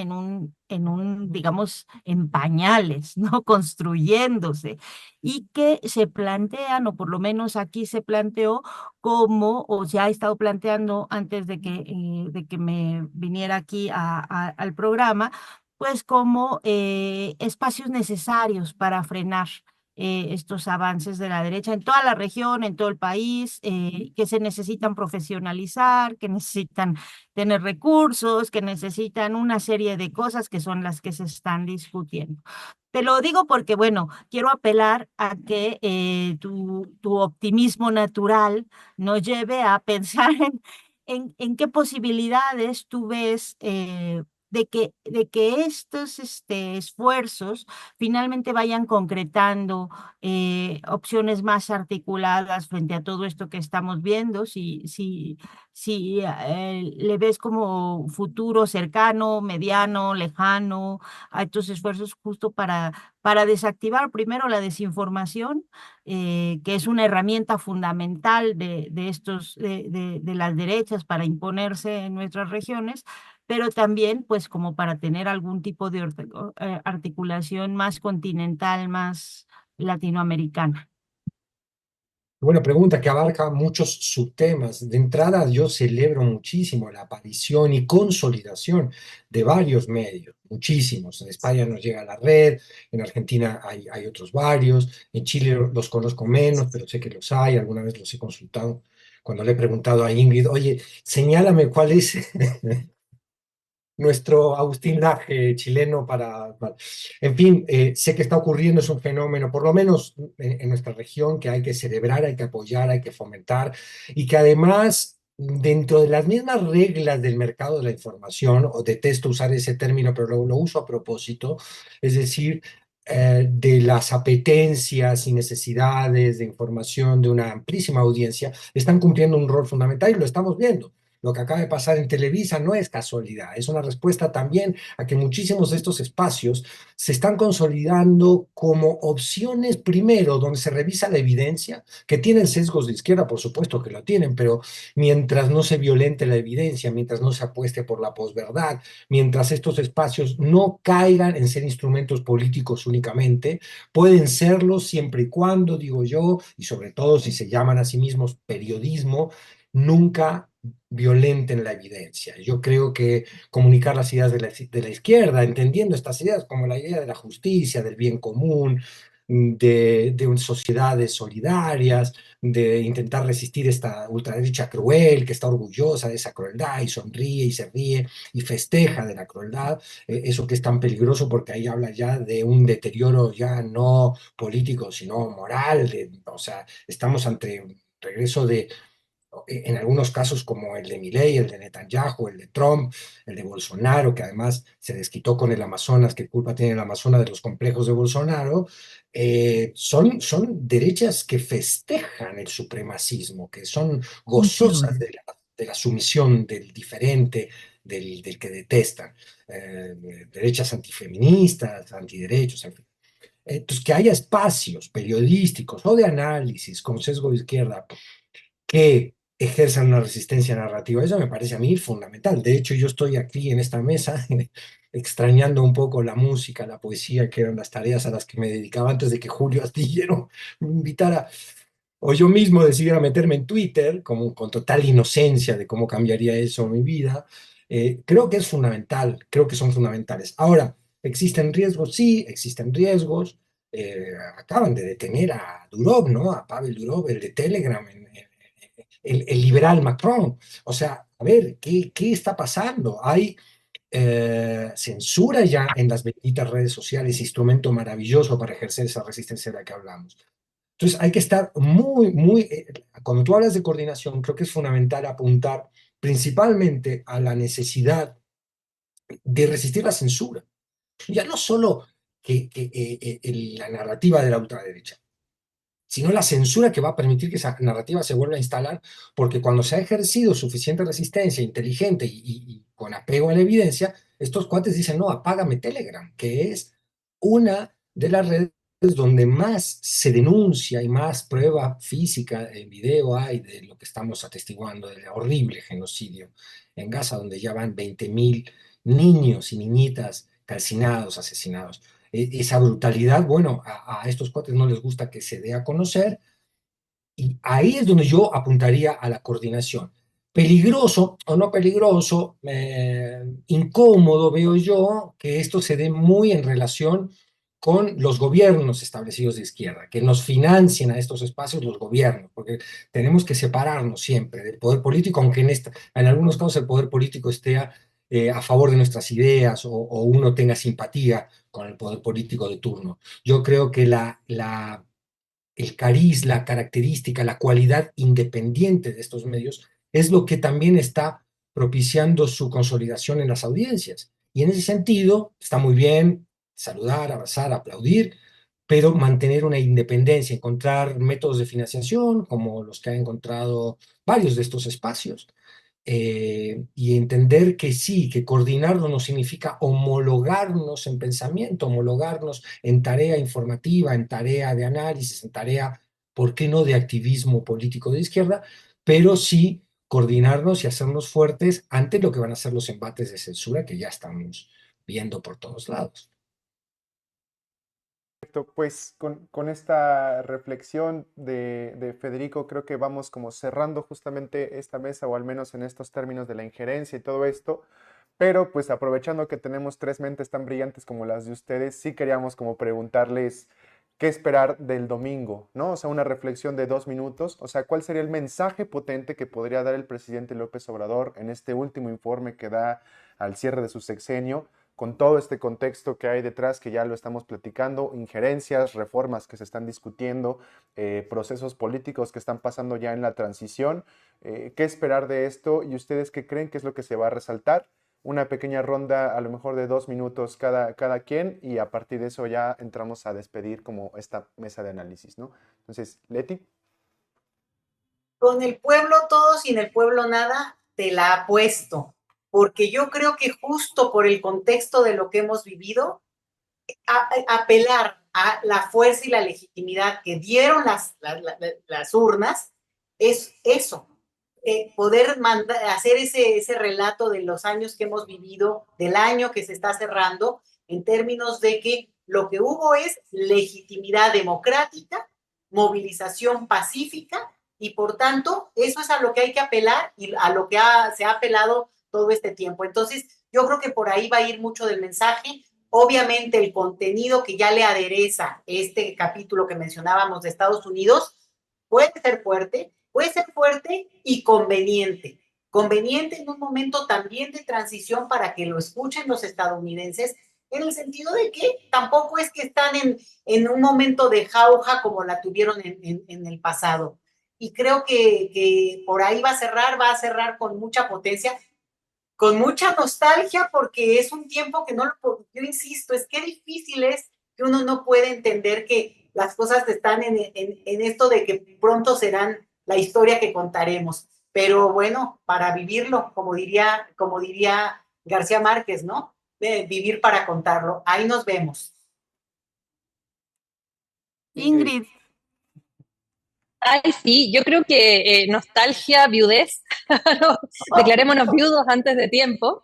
digamos, en pañales, ¿no? Construyéndose y que se plantean, o por lo menos aquí se planteó, como, o se ha estado planteando antes de que me viniera aquí al programa, pues como espacios necesarios para frenar estos avances de la derecha en toda la región, en todo el país, que se necesitan profesionalizar, que necesitan tener recursos, que necesitan una serie de cosas que son las que se están discutiendo. Te lo digo porque, bueno, quiero apelar a que tu optimismo natural nos lleve a pensar en qué posibilidades tú ves de que estos esfuerzos finalmente vayan concretando opciones más articuladas frente a todo esto que estamos viendo, si le ves como futuro cercano, mediano, lejano a estos esfuerzos justo para desactivar primero la desinformación, que es una herramienta fundamental de las derechas para imponerse en nuestras regiones, pero también pues como para tener algún tipo de articulación más continental, más latinoamericana. Buena pregunta que abarca muchos subtemas. De entrada, yo celebro muchísimo la aparición y consolidación de varios medios, muchísimos. En España nos llega la red, en Argentina hay otros varios, en Chile los conozco menos, pero sé que los hay, alguna vez los he consultado. Cuando le he preguntado a Ingrid, oye, señálame cuál es nuestro Agustín Laje chileno En fin, sé que está ocurriendo, es un fenómeno, por lo menos en nuestra región, que hay que celebrar, hay que apoyar, hay que fomentar, y que además, dentro de las mismas reglas del mercado de la información, o detesto usar ese término, pero lo uso a propósito, es decir, de las apetencias y necesidades de información de una amplísima audiencia, están cumpliendo un rol fundamental y lo estamos viendo. Lo que acaba de pasar en Televisa no es casualidad, es una respuesta también a que muchísimos de estos espacios se están consolidando como opciones, primero, donde se revisa la evidencia, que tienen sesgos de izquierda, por supuesto que lo tienen, pero mientras no se violente la evidencia, mientras no se apueste por la posverdad, mientras estos espacios no caigan en ser instrumentos políticos únicamente, pueden serlo siempre y cuando, digo yo, y sobre todo si se llaman a sí mismos periodismo, nunca violenten la evidencia. Yo creo que comunicar las ideas de la izquierda, entendiendo estas ideas como la idea de la justicia, del bien común, de sociedades solidarias, de intentar resistir esta ultraderecha cruel que está orgullosa de esa crueldad y sonríe y se ríe y festeja de la crueldad, eso que es tan peligroso porque ahí habla ya de un deterioro ya no político, sino moral, o sea, estamos ante un regreso de en algunos casos como el de Milei, el de Netanyahu, el de Trump, el de Bolsonaro, que además se desquitó con el Amazonas, que culpa tiene el Amazonas de los complejos de Bolsonaro, son derechas que festejan el supremacismo, que son gozosas de la sumisión del diferente, del que detestan. Derechas antifeministas, antiderechos, en fin. Entonces, que haya espacios periodísticos o de análisis con sesgo de izquierda que ejerzan una resistencia narrativa. Eso me parece a mí fundamental. De hecho, yo estoy aquí en esta mesa extrañando un poco la música, la poesía, que eran las tareas a las que me dedicaba antes de que Julio Astillero me invitara, o yo mismo decidiera meterme en Twitter, como con total inocencia de cómo cambiaría eso mi vida. Creo que es fundamental, creo que son fundamentales. Ahora, ¿existen riesgos? Sí, existen riesgos. Acaban de detener a Durov, ¿no? A Pavel Durov, el de Telegram, el liberal Macron. O sea, a ver, ¿qué está pasando? Hay censura ya en las benditas redes sociales, instrumento maravilloso para ejercer esa resistencia de la que hablamos. Entonces hay que estar cuando tú hablas de coordinación, creo que es fundamental apuntar principalmente a la necesidad de resistir la censura. Ya no solo la narrativa de la ultraderecha, sino la censura que va a permitir que esa narrativa se vuelva a instalar, porque cuando se ha ejercido suficiente resistencia inteligente y con apego a la evidencia, estos cuates dicen, no, apágame Telegram, que es una de las redes donde más se denuncia y más prueba física en video hay de lo que estamos atestiguando, del horrible genocidio en Gaza, donde ya van 20.000 niños y niñitas calcinados, asesinados. Esa brutalidad, bueno, a estos cuates no les gusta que se dé a conocer, y ahí es donde yo apuntaría a la coordinación. Peligroso o no peligroso, incómodo veo yo que esto se dé muy en relación con los gobiernos establecidos de izquierda, que nos financien a estos espacios los gobiernos, porque tenemos que separarnos siempre del poder político, aunque en algunos casos el poder político esté a favor de nuestras ideas o uno tenga simpatía con el poder político de turno. Yo creo que el cariz, la característica, la cualidad independiente de estos medios es lo que también está propiciando su consolidación en las audiencias. Y en ese sentido, está muy bien saludar, abrazar, aplaudir, pero mantener una independencia, encontrar métodos de financiación como los que han encontrado varios de estos espacios, y entender que sí, que coordinarnos no significa homologarnos en pensamiento, homologarnos en tarea informativa, en tarea de análisis, en tarea, ¿por qué no?, de activismo político de izquierda, pero sí coordinarnos y hacernos fuertes ante lo que van a ser los embates de censura que ya estamos viendo por todos lados. Perfecto, pues con esta reflexión de Federico, creo que vamos como cerrando justamente esta mesa, o al menos en estos términos de la injerencia y todo esto, pero pues aprovechando que tenemos tres mentes tan brillantes como las de ustedes, sí queríamos como preguntarles qué esperar del domingo, ¿no? O sea, una reflexión de 2 minutos, o sea, ¿cuál sería el mensaje potente que podría dar el presidente López Obrador en este último informe que da al cierre de su sexenio, con todo este contexto que hay detrás, que ya lo estamos platicando, injerencias, reformas que se están discutiendo, procesos políticos que están pasando ya en la transición? ¿Qué esperar de esto? ¿Y ustedes qué creen que es lo que se va a resaltar? Una pequeña ronda, a lo mejor de 2 minutos cada quien, y a partir de eso ya entramos a despedir como esta mesa de análisis, ¿no? Entonces, Leti. Con el pueblo todo, sin el pueblo nada, te la apuesto, porque yo creo que justo por el contexto de lo que hemos vivido, apelar a la fuerza y la legitimidad que dieron las urnas es eso, poder hacer ese relato de los años que hemos vivido, del año que se está cerrando, en términos de que lo que hubo es legitimidad democrática, movilización pacífica, y por tanto eso es a lo que hay que apelar y a lo que se ha apelado todo este tiempo. Entonces yo creo que por ahí va a ir mucho del mensaje. Obviamente el contenido que ya le adereza este capítulo que mencionábamos de Estados Unidos puede ser fuerte y conveniente. Conveniente en un momento también de transición para que lo escuchen los estadounidenses, en el sentido de que tampoco es que están en un momento de jauja como la tuvieron en el pasado. Y creo que por ahí va a cerrar con mucha potencia, con mucha nostalgia, porque es un tiempo que no lo, yo insisto, es que difícil es que uno no puede entender que las cosas están en esto de que pronto serán la historia que contaremos. Pero bueno, para vivirlo, como diría García Márquez, ¿no? De vivir para contarlo. Ahí nos vemos. Ingrid. Ingrid, Ay, sí, yo creo que nostalgia, viudez, no, declarémonos viudos antes de tiempo,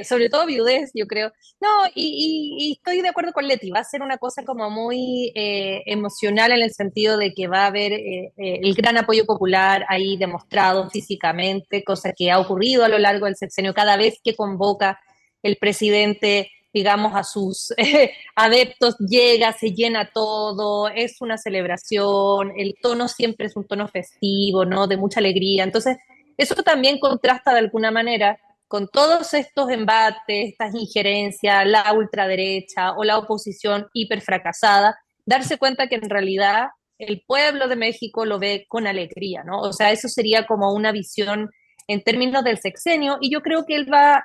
sobre todo viudez, yo creo. No, y estoy de acuerdo con Leti, va a ser una cosa como muy emocional en el sentido de que va a haber el gran apoyo popular ahí demostrado físicamente, cosa que ha ocurrido a lo largo del sexenio, cada vez que convoca el presidente, digamos, a sus adeptos, llega, se llena todo, es una celebración, el tono siempre es un tono festivo, ¿no? De mucha alegría. Entonces, eso también contrasta de alguna manera con todos estos embates, estas injerencias, la ultraderecha o la oposición hiperfracasada, darse cuenta que en realidad el pueblo de México lo ve con alegría, ¿no? O sea, eso sería como una visión en términos del sexenio, y yo creo que él va,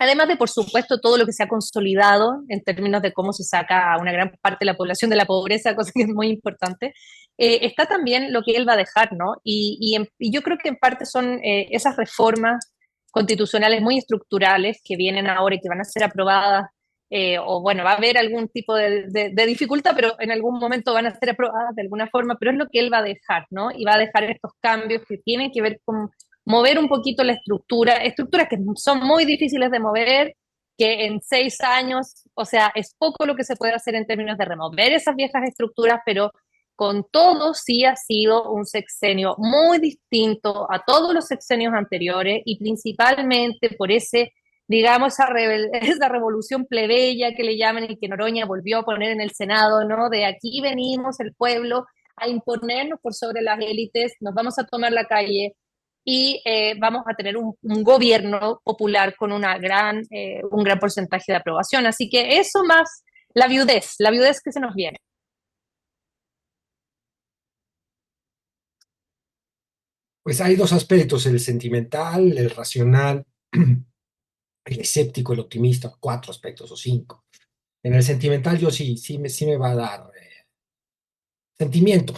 además de, por supuesto, todo lo que se ha consolidado en términos de cómo se saca a una gran parte de la población de la pobreza, cosa que es muy importante, está también lo que él va a dejar, ¿no? Y yo creo que en parte son esas reformas constitucionales muy estructurales que vienen ahora y que van a ser aprobadas, o bueno, va a haber algún tipo de dificultad, pero en algún momento van a ser aprobadas de alguna forma, pero es lo que él va a dejar, ¿no? Y va a dejar estos cambios que tienen que ver con mover un poquito la estructura, estructuras que son muy difíciles de mover, que en 6 años, o sea, es poco lo que se puede hacer en términos de remover esas viejas estructuras, pero con todo sí ha sido un sexenio muy distinto a todos los sexenios anteriores, y principalmente por ese, digamos, esa revolución plebeya que le llaman y que Noroña volvió a poner en el Senado, ¿no? De aquí venimos el pueblo a imponernos por sobre las élites, nos vamos a tomar la calle, y vamos a tener un gobierno popular con un gran porcentaje de aprobación. Así que eso más la viudez que se nos viene. Pues hay dos aspectos, el sentimental, el racional, el escéptico, el optimista, cuatro aspectos o cinco. En el sentimental yo sí me va a dar sentimiento.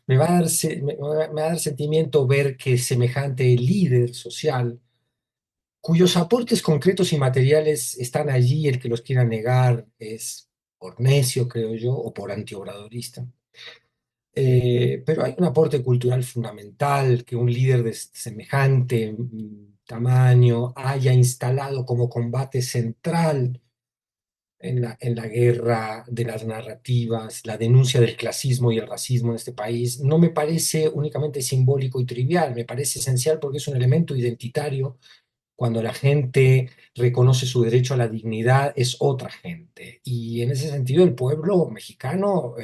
Me va a dar, me va a dar sentimiento ver que semejante líder social, cuyos aportes concretos y materiales están allí, el que los quiera negar es por necio, creo yo, o por antiobradorista. Pero hay un aporte cultural fundamental que un líder de semejante tamaño haya instalado como combate central en la guerra de las narrativas, la denuncia del clasismo y el racismo en este país. No me parece únicamente simbólico y trivial, me parece esencial porque es un elemento identitario. Cuando la gente reconoce su derecho a la dignidad, es otra gente. Y en ese sentido, el pueblo mexicano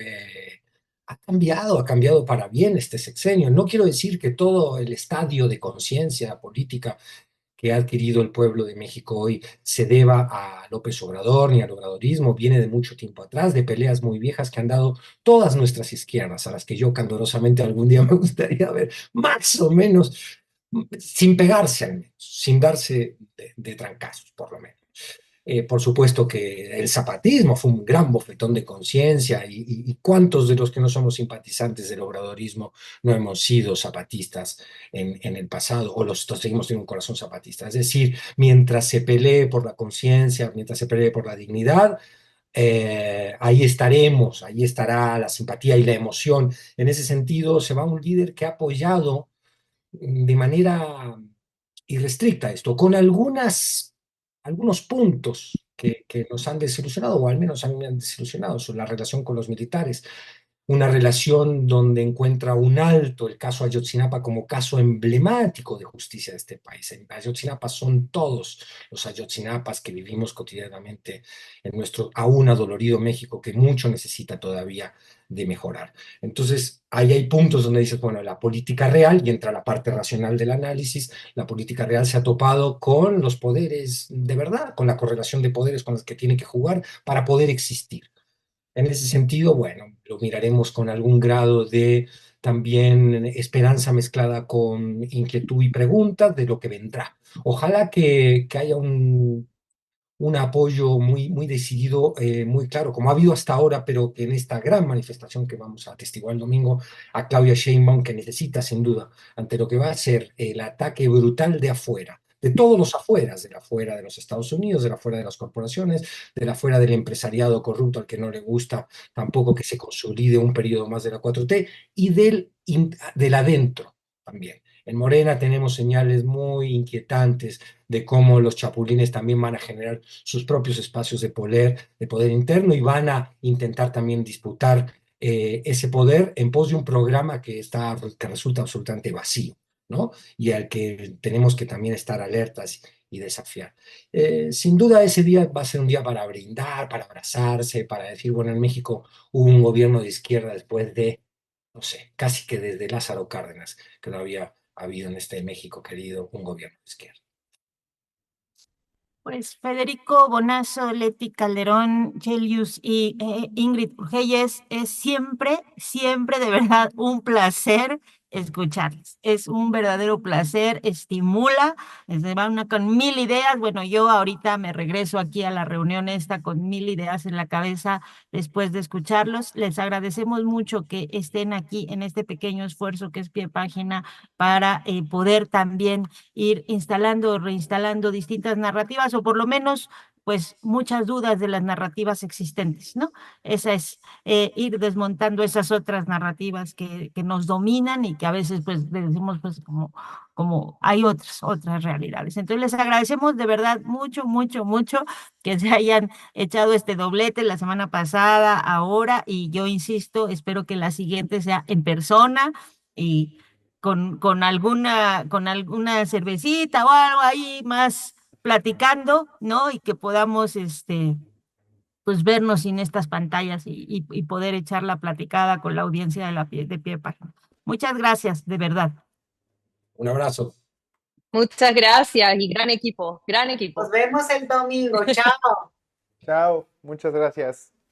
ha cambiado para bien este sexenio. No quiero decir que todo el estadio de conciencia política que ha adquirido el pueblo de México hoy se deba a López Obrador ni al obradorismo, viene de mucho tiempo atrás, de peleas muy viejas que han dado todas nuestras izquierdas, a las que yo candorosamente algún día me gustaría ver más o menos sin pegarse al menos, sin darse de trancazos, por lo menos. Por supuesto que el zapatismo fue un gran bofetón de conciencia y cuántos de los que no somos simpatizantes del obradorismo no hemos sido zapatistas en el pasado o los seguimos teniendo un corazón zapatista. Es decir, mientras se pelee por la conciencia, mientras se pelee por la dignidad, ahí estaremos, ahí estará la simpatía y la emoción. En ese sentido, se va un líder que ha apoyado de manera irrestricta esto, con algunos puntos que nos han desilusionado, o al menos a mí me han desilusionado, sobre la relación con los militares. una relación donde encuentra un alto el caso Ayotzinapa como caso emblemático de justicia de este país. En Ayotzinapa son todos los Ayotzinapas que vivimos cotidianamente en nuestro aún adolorido México, que mucho necesita todavía de mejorar. Entonces, ahí hay puntos donde dices, bueno, la política real, y entra la parte racional del análisis, la política real se ha topado con los poderes de verdad, con la correlación de poderes con los que tiene que jugar para poder existir. En ese sentido, bueno, lo miraremos con algún grado de también esperanza mezclada con inquietud y preguntas de lo que vendrá. Ojalá que haya un apoyo muy decidido, muy claro, como ha habido hasta ahora, pero que en esta gran manifestación que vamos a atestiguar el domingo, a Claudia Sheinbaum, que necesita sin duda, ante lo que va a ser el ataque brutal de afuera, de todos los afueras, de la afuera de los Estados Unidos, de la afuera de las corporaciones, de la afuera del empresariado corrupto al que no le gusta tampoco que se consolide un periodo más de la 4T, y del adentro también. En Morena tenemos señales muy inquietantes de cómo los chapulines también van a generar sus propios espacios de poder interno, y van a intentar también disputar ese poder en pos de un programa que resulta absolutamente vacío, ¿no? Y al que tenemos que también estar alertas y desafiar. Sin duda ese día va a ser un día para brindar, para abrazarse, para decir, bueno, en México hubo un gobierno de izquierda después de, no sé, casi que desde Lázaro Cárdenas, que no había habido en este México querido un gobierno de izquierda. Pues Federico Bonazo, Leti Calderón, Chelius y Ingrid Urgelles, es siempre, siempre de verdad un placer escucharles. Es un verdadero placer, estimula, se va una con mil ideas. Bueno, yo ahorita me regreso aquí a la reunión esta con mil ideas en la cabeza después de escucharlos. Les agradecemos mucho que estén aquí en este pequeño esfuerzo que es Pie Página para poder también ir instalando o reinstalando distintas narrativas o por lo menos pues muchas dudas de las narrativas existentes, ¿no? Esa es ir desmontando esas otras narrativas que nos dominan y que a veces pues decimos pues como hay otras realidades. Entonces les agradecemos de verdad mucho, mucho, mucho que se hayan echado este doblete la semana pasada, ahora, y yo insisto, espero que la siguiente sea en persona y con alguna cervecita o algo ahí más platicando, ¿no? Y que podamos, pues vernos sin estas pantallas y poder echar la platicada con la audiencia de pie de página. Muchas gracias, de verdad. Un abrazo. Muchas gracias y gran equipo, gran Nos equipo. vemos el domingo. Chao. Chao, muchas gracias.